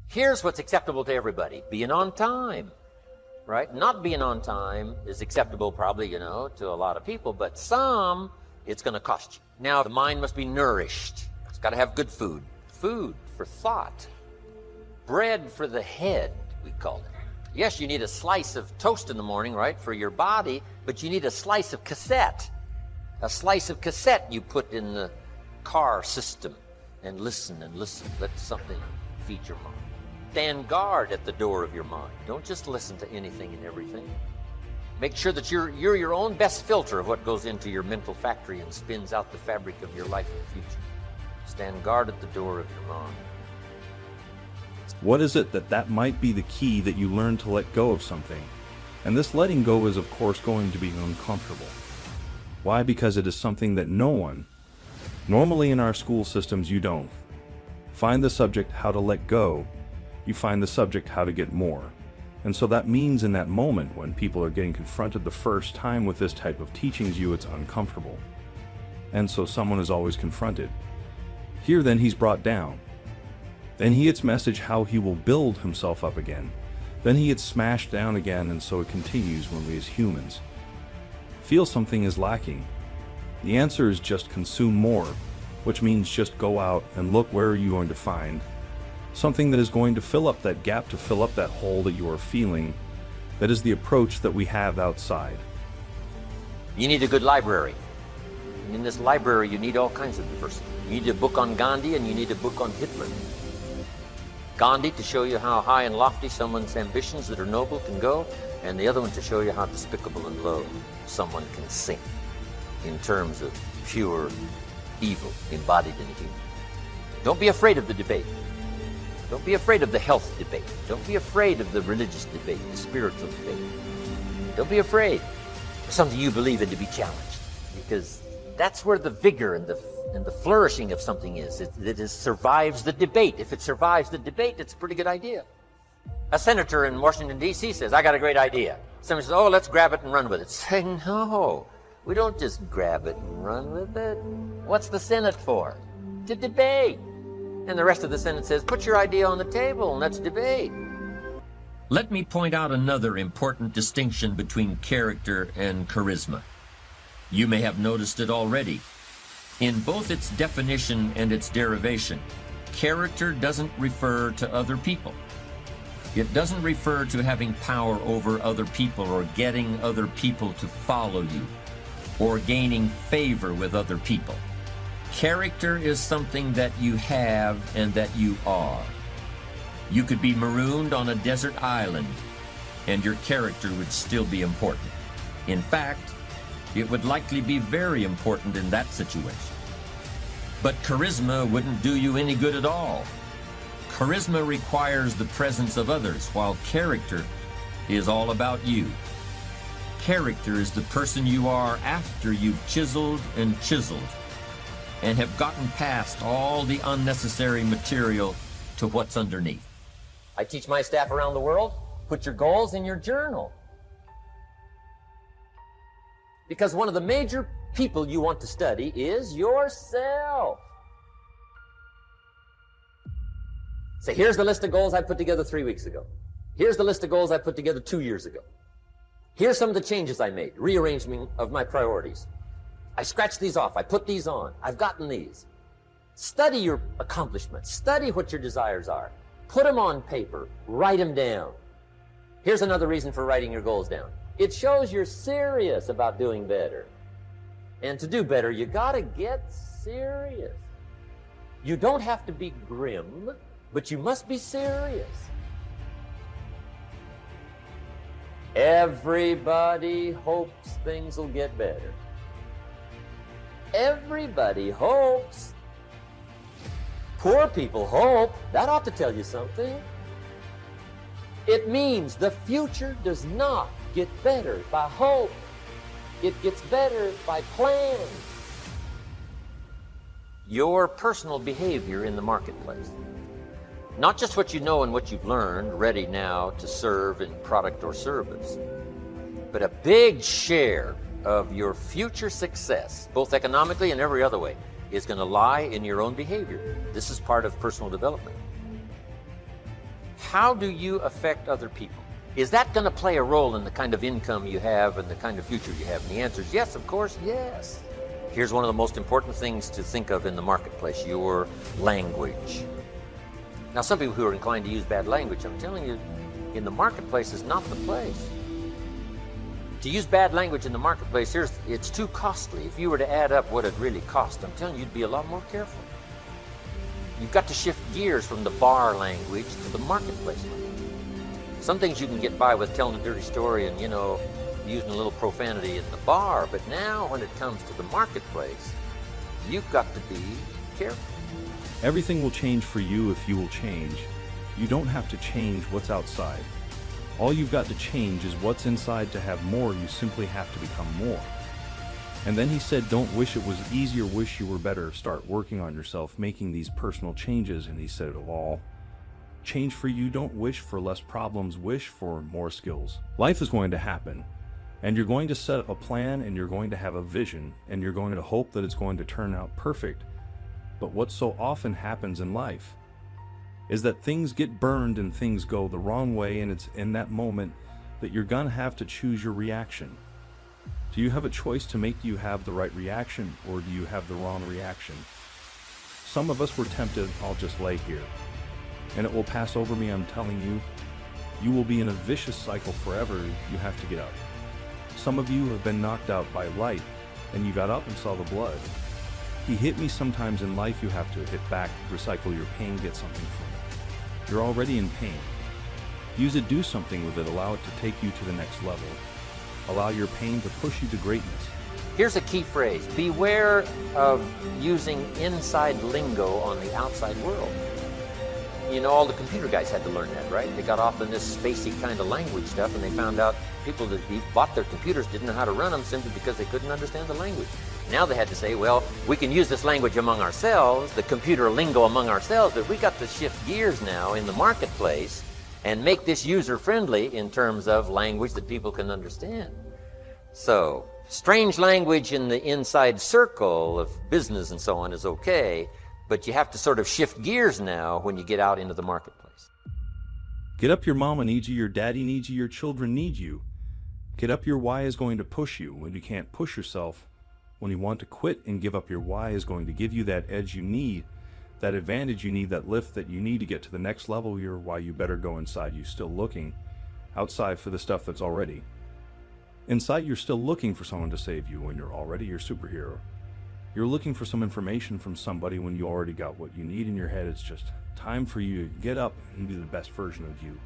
Here's what's acceptable to everybody. Being on time, right? Not being on time is acceptable probably, to a lot of people, but some, it's going to cost you. Now, the mind must be nourished. It's got to have good food. Food for thought. Bread for the head, we call it. Yes, you need a slice of toast in the morning, right, for your body, but you need a slice of cassette. A slice of cassette you put in the car system and listen and listen. Let something feed your mind. Stand guard at the door of your mind. Don't just listen to anything and everything. Make sure that you're your own best filter of what goes into your mental factory and spins out the fabric of your life in the future. Stand guard at the door of your mind. What is it that might be the key that you learn to let go of something? And this letting go is, of course, going to be uncomfortable. Why? Because it is something that no one, normally in our school systems, you don't find the subject how to let go. You find the subject how to get more. And so that means in that moment when people are getting confronted the first time with this type of teachings it's uncomfortable. And so someone is always confronted. Here then he's brought down. Then he gets message how he will build himself up again. Then he gets smashed down again, and so it continues when we as humans feel something is lacking. The answer is just consume more, which means just go out and look where you're going to find something that is going to fill up that gap, to fill up that hole that you are feeling. That is the approach that we have outside. You need a good library. In this library, you need all kinds of diversity. You need a book on Gandhi and you need a book on Hitler. Gandhi to show you how high and lofty someone's ambitions that are noble can go, and the other one to show you how despicable and low someone can sink in terms of pure evil embodied in a human. Don't be afraid of the debate. Don't be afraid of the health debate. Don't be afraid of the religious debate, the spiritual debate. Don't be afraid for something you believe in to be challenged, because that's where the vigor and the flourishing of something is. It survives the debate. If it survives the debate, it's a pretty good idea. A senator in Washington, D.C. says, I got a great idea. Somebody says, oh, let's grab it and run with it. Say, no, we don't just grab it and run with it. What's the Senate for? To debate. And the rest of the Senate says, put your idea on the table and let's debate. Let me point out another important distinction between character and charisma. You may have noticed it already. In both its definition and its derivation, character doesn't refer to other people. It doesn't refer to having power over other people or getting other people to follow you or gaining favor with other people. Character is something that you have and that you are. You could be marooned on a desert island and your character would still be important. In fact, it would likely be very important in that situation. But charisma wouldn't do you any good at all. Charisma requires the presence of others, while character is all about you. Character is the person you are after you've chiseled and have gotten past all the unnecessary material to what's underneath. I teach my staff around the world, put your goals in your journal. Because one of the major people you want to study is yourself. Say, here's the list of goals I put together 3 weeks ago. Here's the list of goals I put together 2 years ago. Here's some of the changes I made, rearrangement of my priorities. I scratched these off, I put these on, I've gotten these. Study your accomplishments, study what your desires are. Put them on paper, write them down. Here's another reason for writing your goals down. It shows you're serious about doing better. And to do better, you gotta get serious. You don't have to be grim, but you must be serious. Everybody hopes things will get better. Everybody hopes. Poor people hope. That ought to tell you something. It means the future does not get better by hope. It gets better by plan. Your personal behavior in the marketplace. Not just what you know and what you've learned, ready now to serve in product or service, but a big share of your future success, both economically and every other way, is going to lie in your own behavior. This is part of personal development. How do you affect other people? Is that going to play a role in the kind of income you have and the kind of future you have? And the answer is yes, of course, yes. Here's one of the most important things to think of in the marketplace: your language. Now, some people who are inclined to use bad language, I'm telling you, in the marketplace is not the place. To use bad language in the marketplace, it's too costly. If you were to add up what it really cost, I'm telling you, you'd be a lot more careful. You've got to shift gears from the bar language to the marketplace language. Some things you can get by with telling a dirty story and, using a little profanity in the bar, but now when it comes to the marketplace, you've got to be careful. Everything will change for you if you will change. You don't have to change what's outside. All you've got to change is what's inside. To have more, you simply have to become more. And then he said, don't wish it was easier, wish you were better. Start working on yourself, making these personal changes. And he said it all. Change for you. Don't wish for less problems, wish for more skills. Life is going to happen. And you're going to set up a plan, and you're going to have a vision, and you're going to hope that it's going to turn out perfect. But what so often happens in life is that things get burned and things go the wrong way, and it's in that moment that you're going to have to choose your reaction. Do you have a choice to make? Do you have the right reaction, or do you have the wrong reaction? Some of us were tempted, I'll just lay here, and it will pass over me. I'm telling you, you will be in a vicious cycle forever. You have to get up. Some of you have been knocked out by light, and you got up and saw the blood. He hit me. Sometimes in life you have to hit back, recycle your pain, get something from it. You're already in pain. Use it, do something with it, allow it to take you to the next level. Allow your pain to push you to greatness. Here's a key phrase: beware of using inside lingo on the outside world. All the computer guys had to learn that, right? They got off in this spacey kind of language stuff, and they found out people that bought their computers didn't know how to run them simply because they couldn't understand the language. Now they had to say, well, we can use this language among ourselves, the computer lingo among ourselves, but we got to shift gears now in the marketplace and make this user-friendly in terms of language that people can understand. So, strange language in the inside circle of business and so on is okay, but you have to sort of shift gears now when you get out into the marketplace. Get up, your mama needs you, your daddy needs you, your children need you. Get up, your why is going to push you. When you can't push yourself, when you want to quit and give up, your why is going to give you that edge you need, that advantage you need, that lift that you need to get to the next level. Your why, you better go inside. You still looking outside for the stuff that's already inside. You're still looking for someone to save you when you're already your superhero. You're looking for some information from somebody when you already got what you need in your head. It's just time for you to get up and be the best version of you.